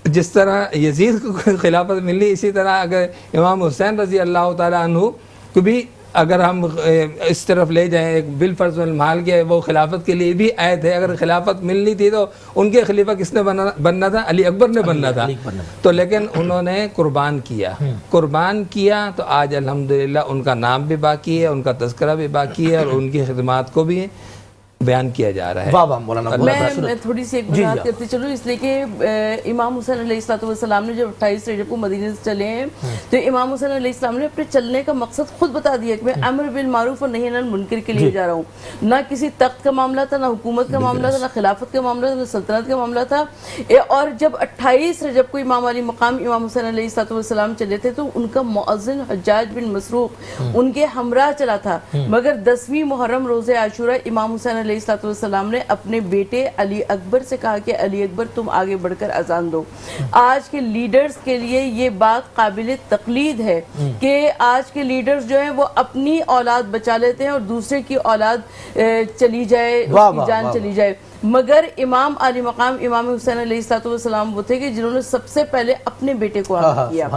S4: جس طرح یزید کو خلافت ملی، اسی طرح اگر امام حسین رضی اللہ تعالیٰ عنہ کو بھی اگر ہم اس طرف لے جائیں، ایک بالفرض والمحال کے وہ خلافت کے لیے بھی آئے تھے. اگر خلافت ملنی تھی تو ان کے خلیفہ کس نے بننا تھا؟ علی اکبر نے بننا تھا. تو لیکن انہوں نے قربان کیا تو آج الحمدللہ ان کا نام بھی باقی ہے، ان کا تذکرہ بھی باقی ہے، اور ان کی خدمات کو بھی بیان کیا جا رہا ہے.
S3: میں تھوڑی سی ایک وضاحت کرتے چلوں، اس لیے کہ امام حسین علیہ السلام نے جب 28 رجب کو مدینے سے چلے ہیں تو امام حسین علیہ السلام نے اپنے چلنے کا مقصد خود بتا دیا کہ میں امر بالمعروف اور نہی عن المنکر کے لیے جا رہا ہوں. نہ کسی تخت کا معاملہ تھا، نہ حکومت کا معاملہ تھا، نہ خلافت کا معاملہ تھا، نہ سلطنت کا معاملہ تھا. اور جب 28 رجب کو امام علی مقام امام حسین علیہ السلام چلے تھے تو ان کا مؤذن حجاج بن مسروق ان کے ہمراہ چلا تھا. مگر 10ویں محرم روز عاشورہ امام حسین علیہ السلام نے اپنے بیٹے علی اکبر سے کہا کہ علی اکبر تم آگے بڑھ کر اذان دو. آج کے لیڈرز کے لیے یہ بات قابل تقلید ہے کہ آج کے لیڈرز جو ہیں وہ اپنی اولاد بچا لیتے ہیں اور دوسرے کی اولاد چلی جائے، اس کی جان چلی جائے. مگر امام علی مقام امام حسین علیہ السلام وہ تھے کہ جنہوں نے سب سے پہلے اپنے بیٹے کو آگے کیا،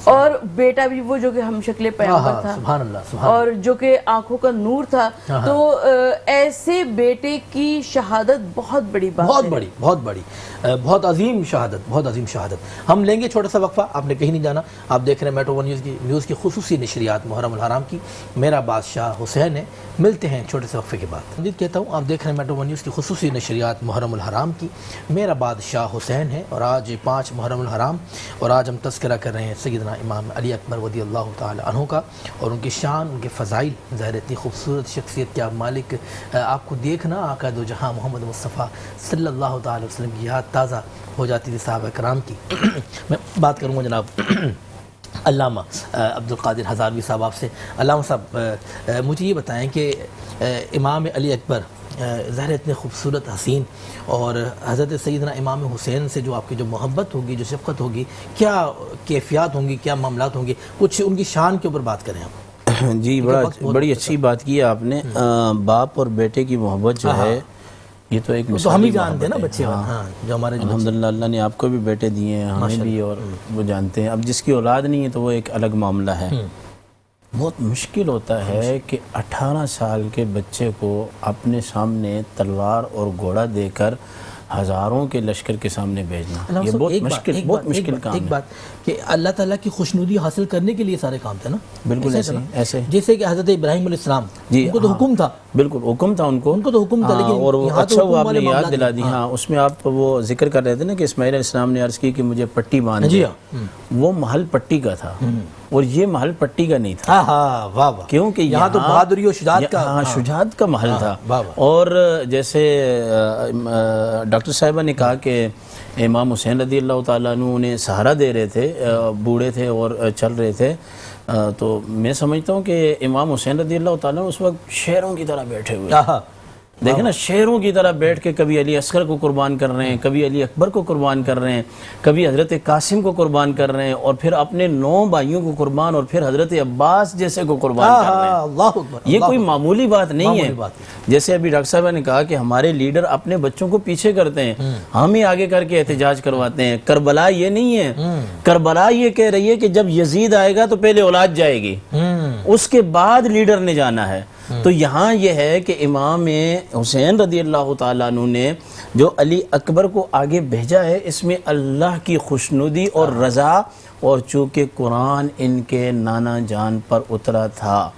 S3: اور بیٹا بھی وہ جو کہ ہم شکل پیغمبر تھا اور جو کہ آنکھوں کا نور تھا. تو ایسے بیٹے کی شہادت بہت بڑی بات ہے،
S1: بہت عظیم شہادت. ہم لیں گے چھوٹا سا وقفہ، آپ نے کہیں نہیں جانا. آپ دیکھ رہے ہیں میٹرو ون نیوز کی خصوصی نشریات محرم الحرام کی. میرا بادشاہ حسین ہے. ملتے ہیں چھوٹے سے وقفے کے بعد. مزید کہتا ہوں، آپ دیکھ رہے ہیں میٹرو ون نیوز کی خصوصی نشریات محرم الحرام کی. میرا بادشاہ حسین ہے، اور آج 5 محرم الحرام، اور آج ہم تذکرہ کر رہے ہیں سیدنا امام علی اکبر رضی اللہ تعالی عنہ کا، اور ان کی شان، ان کے فضائل. ظاہر اتنی خوبصورت شخصیت کے آپ مالک، آپ کو دیکھنا آقا دو جہاں محمد مصطفیٰ صلی اللہ تعالی وسلم کی یاد تازہ ہو جاتی تھی صحابہ کرام کی. میں بات کروں گا جناب علامہ عبدالقادر ہزاروی صاحب آپ سے. علامہ صاحب، مجھے یہ بتائیں کہ امام علی اکبر ظاہر اتنے خوبصورت، حسین، اور حضرت سیدنا امام حسین سے جو آپ کی جو محبت ہوگی، جو شفقت ہوگی، کیا کیفیات ہوں گی، کیا معاملات ہوں گے؟ کچھ ان کی شان کے اوپر بات کریں آپ.
S2: جی، بڑی اچھی بات کی آپ نے. باپ اور بیٹے کی محبت جو ہے یہ تو ایک
S1: تو ہم ہی جانتے ہیں نا بچے، جو ہمارے
S2: الحمدللہ اللہ نے آپ کو بھی بیٹے دیے ہیں، ہمیں بھی، اور وہ جانتے ہیں. اب جس کی اولاد نہیں ہے تو وہ ایک الگ معاملہ ہے. بہت مشکل ہوتا ہے کہ 18 سال کے بچے کو اپنے سامنے تلوار اور گھوڑا دے کر ہزاروں کے لشکر کے سامنے بھیجنا یہ بہت مشکل کام ہے۔
S1: ایک بات کہ اللہ تعالیٰ کی خوشنودی حاصل کرنے کے لیے سارے کام تھے نا،
S2: بالکل ایسے
S1: جیسے کہ حضرت ابراہیم علیہ السلام ان کو تو حکم تھا،
S2: بالکل حکم تھا ان کو
S1: تو حکم تھا، لیکن
S2: اور اچھا وہ آپ نے یاد دلا دی۔ ہاں اس میں آپ وہ ذکر کر رہے تھے نا کہ اسماعیل علیہ السلام نے عرض کی کہ مجھے پٹی باندھ دے، وہ محل پٹی کا تھا اور یہ محل پٹی کا نہیں تھا، کیونکہ یہاں
S1: تو بہادری اور شجاعت کا،
S2: ہاں شجاعت کا محل تھا۔ اور جیسے ڈاکٹر صاحبہ نے کہا کہ امام حسین رضی اللہ تعالیٰ عنہ انہیں سہارا دے رہے تھے، بوڑھے تھے اور چل رہے تھے، تو میں سمجھتا ہوں کہ امام حسین رضی اللہ تعالیٰ اس وقت شیروں کی طرح بیٹھے ہوئے، دیکھیں نا شیروں کی طرح بیٹھ کے کبھی علی اصغر کو قربان کر رہے ہیں، کبھی علی اکبر کو قربان کر رہے ہیں، کبھی حضرت قاسم کو قربان کر رہے ہیں، اور پھر اپنے 9 بھائیوں کو قربان، اور پھر حضرت عباس جیسے کو قربان کر رہے ہیں۔ یہ کوئی معمولی بات نہیں ہے۔ جیسے ابھی ڈاکٹر صاحبہ نے کہا کہ ہمارے لیڈر اپنے بچوں کو پیچھے کرتے ہیں، ہم ہی آگے کر کے احتجاج کرواتے ہیں۔ کربلا یہ نہیں ہے، کربلا یہ کہہ رہی ہے کہ جب یزید آئے گا تو پہلے اولاد جائے گی، اس کے بعد لیڈر نے جانا ہے۔ تو یہاں یہ ہے کہ امام حسین رضی اللہ تعالیٰ عنہ نے جو علی اکبر کو آگے بھیجا ہے، اس میں اللہ کی خوشنودی اور رضا، اور چونکہ قرآن ان کے نانا جان پر اترا تھا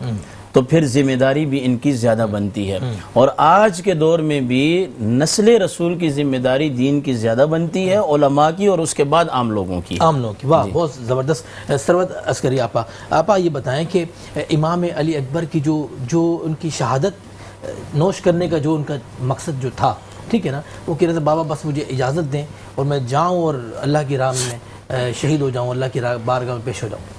S2: تو پھر ذمہ داری بھی ان کی زیادہ بنتی ہے، اور آج کے دور میں بھی نسل رسول کی ذمہ داری دین کی زیادہ بنتی ہے، علماء کی اور اس کے بعد عام لوگوں کی۔
S1: واہ بہت زبردست۔ سروت عسکری آپا یہ بتائیں کہ امام علی اکبر کی جو ان کی شہادت نوش کرنے کا جو ان کا مقصد جو تھا، ٹھیک ہے نا، وہ کہہ رہے تھے بابا بس مجھے اجازت دیں اور میں جاؤں اور اللہ کی راہ میں شہید ہو جاؤں، اللہ کی بارگاہ میں پیش ہو جاؤں۔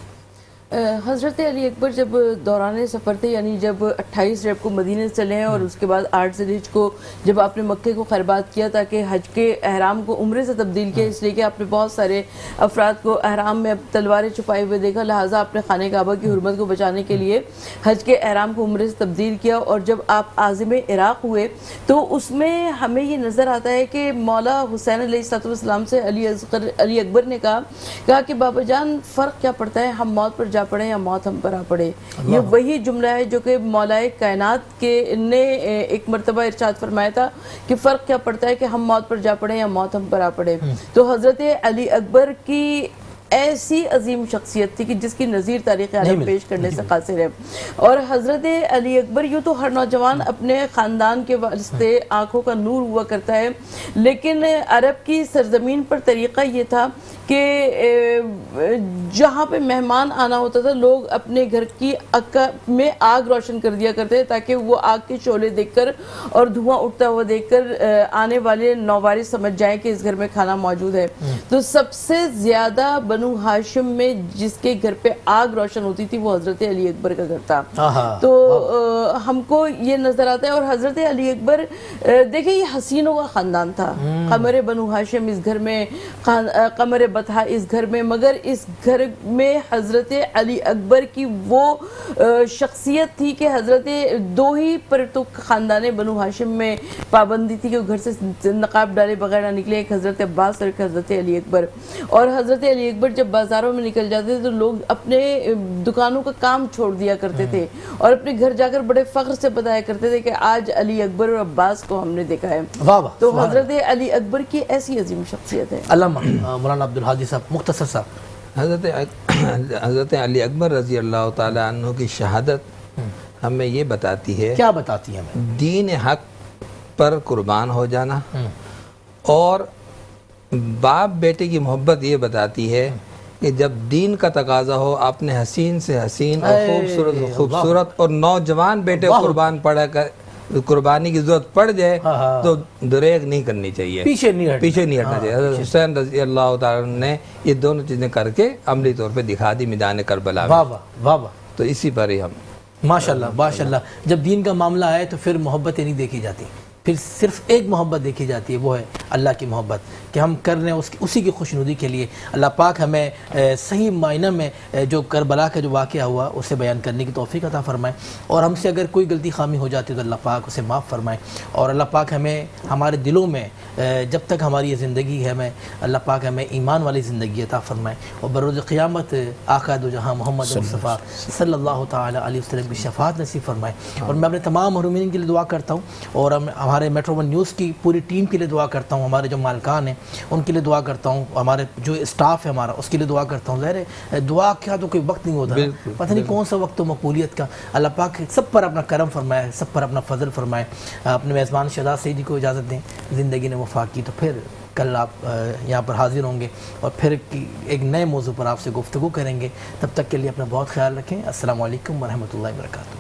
S3: حضرت علی اکبر جب دوران سفر تھے، یعنی جب 28 رجب کو مدینے سے چلے ہیں اور اس کے بعد 8 ذوالحجہ کو جب آپ نے مکے کو خیرباد کیا تاکہ حج کے احرام کو عمرے سے تبدیل کیا، اس لیے کہ آپ نے بہت سارے افراد کو احرام میں تلواریں چھپائے ہوئے دیکھا، لہٰذا آپ نے خانہ کعبہ کی حرمت کو بچانے کے لیے حج کے احرام کو عمرے سے تبدیل کیا۔ اور جب آپ عازم عراق ہوئے تو اس میں ہمیں یہ نظر آتا ہے کہ مولا حسین علیہ السلام سے علی اکبر نے کہا کہ بابا جان فرق کیا پڑتا ہے، ہم موت پر جا پڑے یا موت ہم پر آ پڑے۔ یہ وہی جملہ ہے جو کہ مولا کائنات کے نے ایک مرتبہ ارشاد فرمایا تھا کہ فرق کیا پڑتا ہے کہ ہم موت پر جا پڑے یا موت ہم پر آ پڑے۔ تو حضرت علی اکبر کی ایسی عظیم شخصیت تھی کہ جس کی نظیر تاریخ عالم پیش کرنے سے قاصر ہے۔ اور حضرت علی اکبر یوں تو ہر نوجوان اپنے خاندان کے واسطے آنکھوں کا نور ہوا کرتا ہے، لیکن عرب کی سرزمین پر طریقہ یہ تھا کہ جہاں پہ مہمان آنا ہوتا تھا لوگ اپنے گھر کی میں آگ روشن کر دیا کرتے تاکہ وہ آگ کے شعلے دیکھ کر اور دھواں اٹھتا ہوا دیکھ کر آنے والے نووارث سمجھ جائیں کہ اس گھر میں کھانا موجود ہے۔ تو سب سے زیادہ بنو ہاشم میں جس کے گھر پہ آگ روشن ہوتی تھی وہ حضرت علی اکبر کا گھر تھا۔ تو ہم کو یہ نظر آتا ہے، اور حضرت علی اکبر دیکھیں یہ حسینوں کا خاندان تھا، قمر بنو ہاشم اس گھر میں، قمر بطحہ اس گھر میں، مگر اس گھر میں حضرت علی اکبر کی وہ شخصیت تھی کہ حضرت دو ہی پر تو خاندان بنو ہاشم میں پابندی تھی کہ وہ گھر سے نقاب ڈالے بغیر نہ نکلے، ایک حضرت عباس اور ایک حضرت علی اکبر۔ اور حضرت علی اکبر جب بازاروں میں نکل جاتے تھے تو لوگ اپنے دکانوں کا کام چھوڑ دیا کرتے تھے اور اپنے گھر جا کر بڑے فخر سے بتایا کرتے تھے کہ آج علی اکبر اور عباس کو ہم نے دیکھا ہے۔ تو حضرت علی اکبر کی ایسی عظیم شخصیت ہے۔
S1: علامہ مولانا عبدالحادی صاحب مختصر صاحب۔
S4: حضرت علی اکبر رضی اللہ تعالیٰ عنہ کی شہادت ہمیں یہ بتاتی ہے،
S1: کیا بتاتی ہے ہمیں؟
S4: دین حق پر قربان ہو جانا، اور باپ بیٹے کی محبت یہ بتاتی ہے کہ جب دین کا تقاضا ہو اپنے حسین سے حسین اور خوبصورت سے خوبصورت اور نوجوان بیٹے قربان پڑا کر قربانی کی ضرورت پڑ جائے تو دریغ نہیں کرنی چاہیے، پیچھے نہیں ہٹنا چاہیے۔ حضرت حسین رضی اللہ تعالیٰ نے یہ دونوں چیزیں کر کے عملی طور پہ دکھا دی میدان کربلا میں۔ تو اسی پر ہی ہم
S1: ماشاءاللہ ماشاءاللہ جب دین کا معاملہ آئے تو پھر محبتیں نہیں دیکھی جاتی، پھر صرف ایک محبت دیکھی جاتی ہے، وہ ہے اللہ کی محبت کہ ہم کر رہے ہیں اسی کی خوشنودی کے لیے۔ اللہ پاک ہمیں صحیح معنی میں جو کربلا کا جو واقعہ ہوا اسے بیان کرنے کی توفیق عطا فرمائے، اور ہم سے اگر کوئی غلطی خامی ہو جاتی ہے تو اللہ پاک اسے معاف فرمائے، اور اللہ پاک ہمیں ہمارے دلوں میں جب تک ہماری یہ زندگی ہے میں اللہ پاک ہمیں ایمان والی زندگی عطا فرمائے اور بروز قیامت آقا دو جہاں محمد مصطفیٰ صلی اللہ تعالی علیہ وسلم کی شفاعت نصیب فرمائے. اور میں اپنے تمام محرومین کے لیے دعا کرتا ہوں اور ہمارے میٹرو ون نیوز کی پوری ٹیم کے لیے دعا کرتا ہوں, ہمارے جو مالکان ہیں ان کے لیے دعا کرتا ہوں, ہمارے جو اسٹاف ہے ہمارا اس کے لیے دعا کرتا ہوں. ظاہر دعا کیا تو کوئی وقت نہیں ہوتا, پتہ نہیں کون سا وقت ہو مقبولیت کا. اللہ پاک سب پر اپنا کرم فرمائے, سب پر اپنا فضل فرمائے. اپنے میزبان شہزاد سعیدی کو اجازت دیں, زندگی نے وفا کی تو پھر کل آپ یہاں پر حاضر ہوں گے اور پھر ایک نئے موضوع پر آپ سے گفتگو کریں گے. تب تک کے لیے اپنا بہت خیال رکھیں. السلام علیکم ورحمۃ اللہ وبرکاتہ.